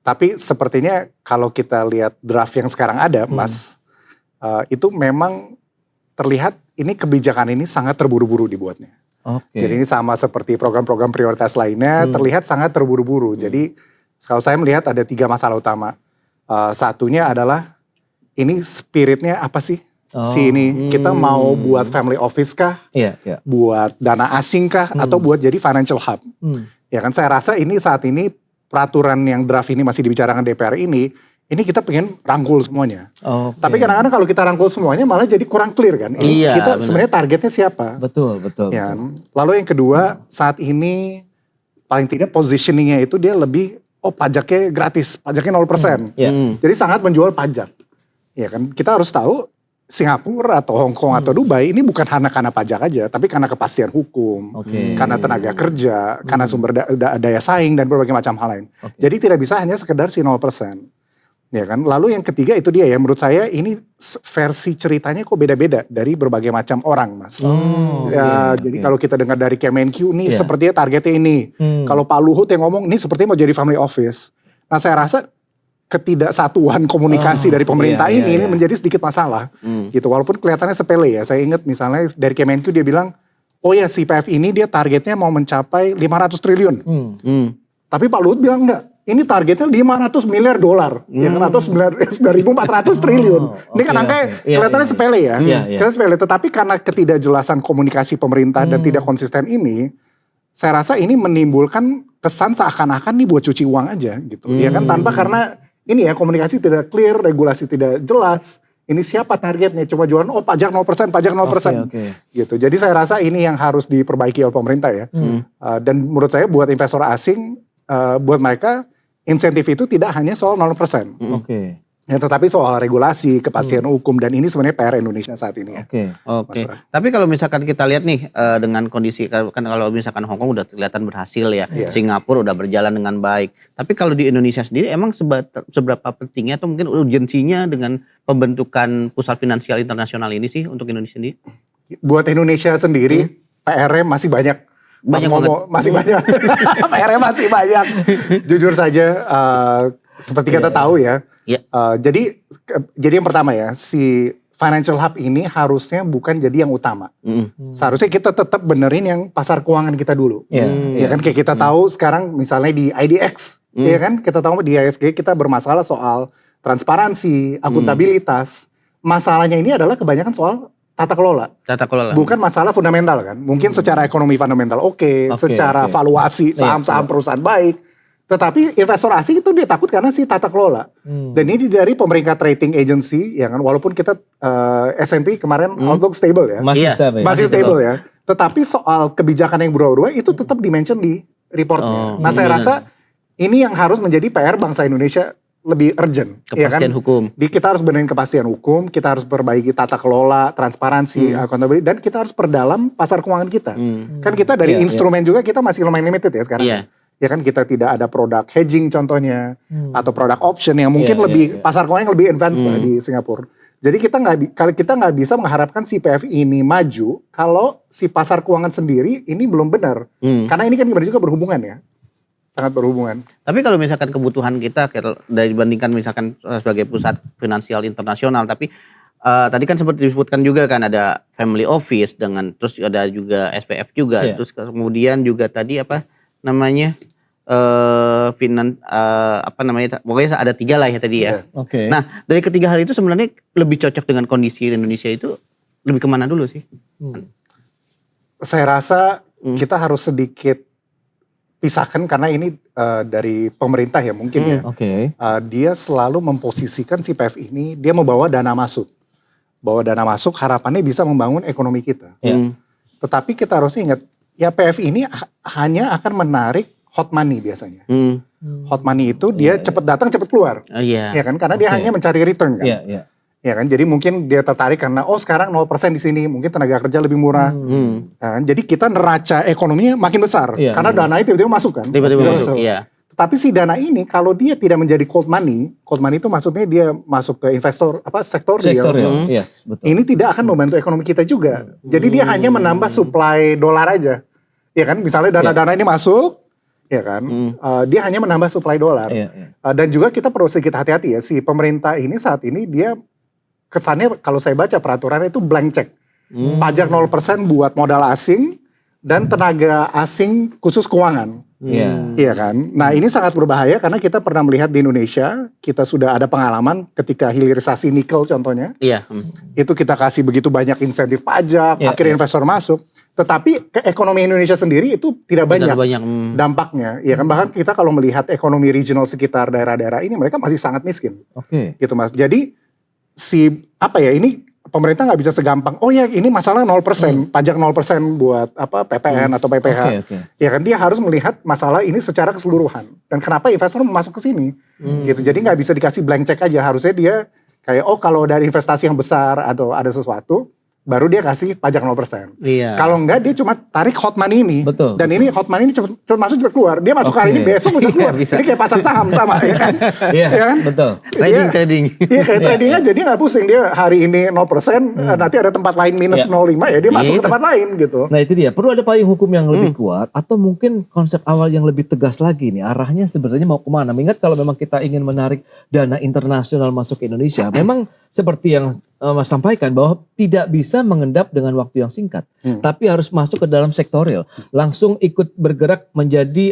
Tapi sepertinya kalau kita lihat draft yang sekarang ada, Mas, itu memang terlihat ini kebijakan ini sangat terburu-buru dibuatnya. Jadi ini sama seperti program-program prioritas lainnya, terlihat sangat terburu-buru. Jadi kalau saya melihat ada 3 masalah utama. Satunya adalah ini spiritnya apa sih? Si ini kita mau buat family office kah? Buat dana asing kah? Atau buat jadi financial hub? Ya kan saya rasa ini saat ini peraturan yang draft ini masih dibicarakan DPR ini kita pengen rangkul semuanya. Tapi kadang-kadang kalau kita rangkul semuanya malah jadi kurang clear kan. Ini kita sebenarnya targetnya siapa? Betul. Ya, lalu yang kedua, saat ini paling tidak positioningnya itu dia lebih pajaknya gratis, pajaknya 0%. Jadi sangat menjual pajak. Ya kan, kita harus tahu Singapura atau Hong Kong atau Dubai ini bukan hanya karena pajak aja, tapi karena kepastian hukum, karena tenaga kerja, karena sumber daya saing dan berbagai macam hal lain. Jadi tidak bisa hanya sekedar si 0%. Ya kan. Lalu yang ketiga itu dia ya, menurut saya ini versi ceritanya kok beda-beda dari berbagai macam orang, Mas. Jadi kalau kita dengar dari Kemenq nih sepertinya targetnya ini. Kalau Pak Luhut yang ngomong ini sepertinya mau jadi family office. Nah saya rasa ketidaksatuan komunikasi dari pemerintah ini menjadi sedikit masalah. Gitu. Walaupun kelihatannya sepele ya. Saya ingat misalnya dari Kemenq dia bilang, oh ya si PF ini dia targetnya mau mencapai 500 triliun. Tapi Pak Luhut bilang enggak. Ini targetnya 500 miliar dolar, ya kan, atau 9.400 triliun. Ini kan angka kelihatannya sepele ya, kelihatannya sepele. Tetapi karena ketidakjelasan komunikasi pemerintah dan tidak konsisten ini, saya rasa ini menimbulkan kesan seakan-akan nih buat cuci uang aja gitu. Ya kan, tanpa karena ini ya komunikasi tidak clear, regulasi tidak jelas. Ini siapa targetnya? Cuma jualan, pajak 0%, pajak 0%. Gitu. Jadi saya rasa ini yang harus diperbaiki oleh pemerintah ya. Dan menurut saya buat investor asing, buat mereka insentif itu tidak hanya soal 0%. Ya, tetapi soal regulasi, kepastian hukum, dan ini sebenarnya PR Indonesia saat ini ya. Tapi kalau misalkan kita lihat nih dengan kondisi, kan kalau misalkan Hong Kong udah kelihatan berhasil ya, Singapura udah berjalan dengan baik. Tapi kalau di Indonesia sendiri emang seberapa pentingnya atau mungkin urgensinya dengan pembentukan pusat finansial internasional ini sih untuk Indonesia sendiri? Buat Indonesia sendiri, PR-nya masih banyak. Masih banyak. PR-nya masih banyak. Jujur saja, seperti kita tahu ya. Jadi yang pertama ya, si financial hub ini harusnya bukan jadi yang utama. Seharusnya kita tetap benerin yang pasar keuangan kita dulu. Ya kan, kayak kita tahu sekarang misalnya di IDX, ya kan, kita tahu di ISG kita bermasalah soal transparansi, akuntabilitas. Masalahnya ini adalah kebanyakan soal tata kelola. Bukan masalah fundamental kan. Mungkin secara ekonomi fundamental secara valuasi saham-saham perusahaan baik. Tetapi investor asing itu dia takut karena si tata kelola. Dan ini dari pemerintah rating agency ya kan, walaupun kita S&P kemarin outlook stable ya. Masih stable ya. Tetapi soal kebijakan yang berubah-ubah itu tetap dimention di reportnya. Nah saya rasa ini yang harus menjadi PR bangsa Indonesia lebih urgent. Kepastian hukum. Kita harus benerin kepastian hukum, kita harus perbaiki tata kelola, transparansi, accountability, dan kita harus perdalam pasar keuangan kita. Kan kita dari instrumen juga kita masih lumayan limited ya sekarang. Ya kan kita tidak ada produk hedging contohnya, atau produk option yang mungkin lebih pasar keuangan yang lebih advance lah di Singapura. Jadi kita nggak bisa mengharapkan si PF ini maju kalau si pasar keuangan sendiri ini belum benar. Karena ini kan juga berhubungan ya. Sangat berhubungan. Tapi kalau misalkan kebutuhan kita dibandingkan misalkan sebagai pusat finansial internasional, tapi tadi kan seperti disebutkan juga kan ada family office dengan terus ada juga SPF juga, terus kemudian juga tadi apa namanya pokoknya ada 3 lah ya tadi ya. Nah dari ketiga hal itu sebenarnya lebih cocok dengan kondisi Indonesia itu lebih kemana dulu sih? Saya rasa kita harus sedikit pisahkan karena ini dari pemerintah ya mungkin ya. Dia selalu memposisikan si PF ini, dia membawa dana masuk. Bawa dana masuk harapannya bisa membangun ekonomi kita. Tetapi kita harus ingat, ya PF ini hanya akan menarik hot money biasanya. Hot money itu dia cepat datang cepat keluar. Ya kan, karena dia hanya mencari return kan. Ya kan, jadi mungkin dia tertarik karena sekarang 0% di sini, mungkin tenaga kerja lebih murah. Ya kan? Jadi kita neraca ekonominya makin besar karena dananya tiba-tiba masuk kan. Tiba-tiba masuk. Tapi si dana ini kalau dia tidak menjadi cold money itu maksudnya dia masuk ke investor sektor real. Betul. Ini tidak akan membantu ekonomi kita juga. Jadi dia hanya menambah supply dolar aja. Ya kan, misalnya dana-dana ini masuk, ya kan? Dia hanya menambah supply dolar. Dan juga kita perlu sedikit hati-hati ya, si pemerintah ini saat ini dia kesannya kalau saya baca peraturan itu blank check. Pajak 0% buat modal asing dan tenaga asing khusus keuangan. Iya kan? Nah ini sangat berbahaya karena kita pernah melihat di Indonesia, kita sudah ada pengalaman ketika hilirisasi nikel contohnya. Itu kita kasih begitu banyak insentif pajak, akhirnya investor masuk. Tetapi ke ekonomi Indonesia sendiri itu tidak banyak dampaknya. Ya kan, bahkan kita kalau melihat ekonomi regional sekitar daerah-daerah ini mereka masih sangat miskin. Gitu Mas. Jadi ini pemerintah nggak bisa segampang, oh ya ini masalah 0%, pajak 0% buat PPN atau PPH. Ya kan dia harus melihat masalah ini secara keseluruhan. Dan kenapa investor masuk ke sini? Gitu. Jadi nggak bisa dikasih blank check aja. Harusnya dia kayak kalau dari investasi yang besar atau ada sesuatu, baru dia kasih pajak 0%. Kalau enggak dia cuma tarik hot money ini. Dan ini hot money ini cepet masuk cepet keluar. Dia masuk hari ini besok bisa keluar. Ini kayak pasar saham sama ya kan? Ya kan? Trading. Iya kayak tradingnya jadi nggak pusing. Dia hari ini 0%, nanti ada tempat lain minus 0,5 ya dia masuk ke tempat lain gitu. Nah itu dia, perlu ada payung hukum yang lebih kuat atau mungkin konsep awal yang lebih tegas lagi nih. Arahnya sebenarnya mau kemana? Mengingat kalau memang kita ingin menarik dana internasional masuk ke Indonesia, memang seperti yang Mas sampaikan bahwa tidak bisa mengendap dengan waktu yang singkat, tapi harus masuk ke dalam sektorial, langsung ikut bergerak menjadi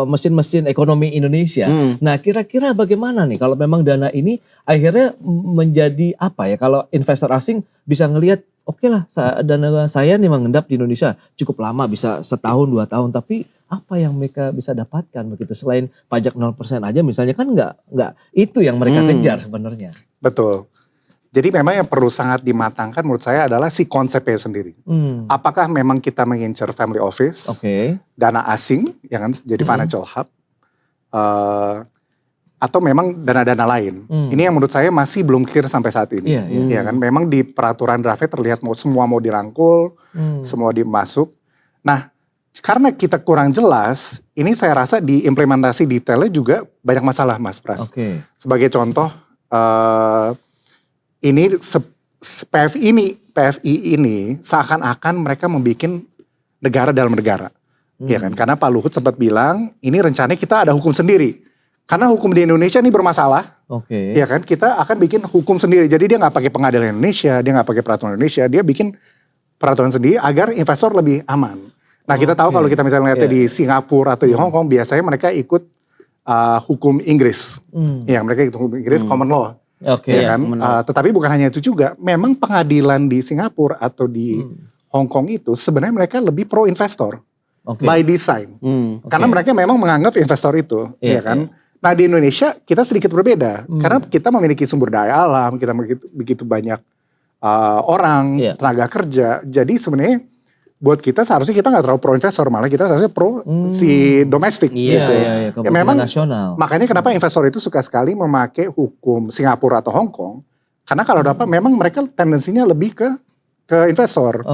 mesin-mesin ekonomi Indonesia. Nah, kira-kira bagaimana nih kalau memang dana ini akhirnya menjadi apa ya? Kalau investor asing bisa ngelihat, oke lah, dana saya nih mengendap di Indonesia cukup lama, bisa setahun 2 tahun, tapi apa yang mereka bisa dapatkan begitu selain pajak 0% aja misalnya kan nggak itu yang mereka kejar sebenarnya. Betul. Jadi memang yang perlu sangat dimatangkan menurut saya adalah si konsepnya sendiri. Apakah memang kita mengincar family office, dana asing, ya kan, jadi financial hub, atau memang dana-dana lain. Ini yang menurut saya masih belum clear sampai saat ini. Ya kan, memang di peraturan draftnya terlihat semua mau dirangkul, semua dimasuk. Nah, karena kita kurang jelas, ini saya rasa di implementasi detailnya juga banyak masalah Mas Pras. Sebagai contoh, ini PFI ini seakan-akan mereka membuat negara dalam negara. Ya kan? Karena Pak Luhut sempat bilang, ini rencananya kita ada hukum sendiri. Karena hukum di Indonesia ini bermasalah. Ya kan? Kita akan bikin hukum sendiri. Jadi dia nggak pakai pengadilan Indonesia, dia nggak pakai peraturan Indonesia, dia bikin peraturan sendiri agar investor lebih aman. Nah kita tahu kalau kita misalnya lihatnya di Singapura atau di Hong Kong, biasanya mereka ikut hukum Inggris. Ya mereka ikut hukum Inggris, common law. Ya kan? Tetapi bukan hanya itu juga, memang pengadilan di Singapura atau di Hong Kong itu sebenarnya mereka lebih pro investor by design, karena mereka memang menganggap investor itu, ya kan. Nah di Indonesia kita sedikit berbeda, karena kita memiliki sumber daya alam, kita begitu banyak orang, tenaga kerja, jadi sebenarnya buat kita seharusnya kita nggak terlalu pro investor, malah kita seharusnya pro si domestik gitu. Ya memang nasional. Makanya kenapa investor itu suka sekali memakai hukum Singapura atau Hong Kong, karena kalau dapat memang mereka tendensinya lebih ke investor.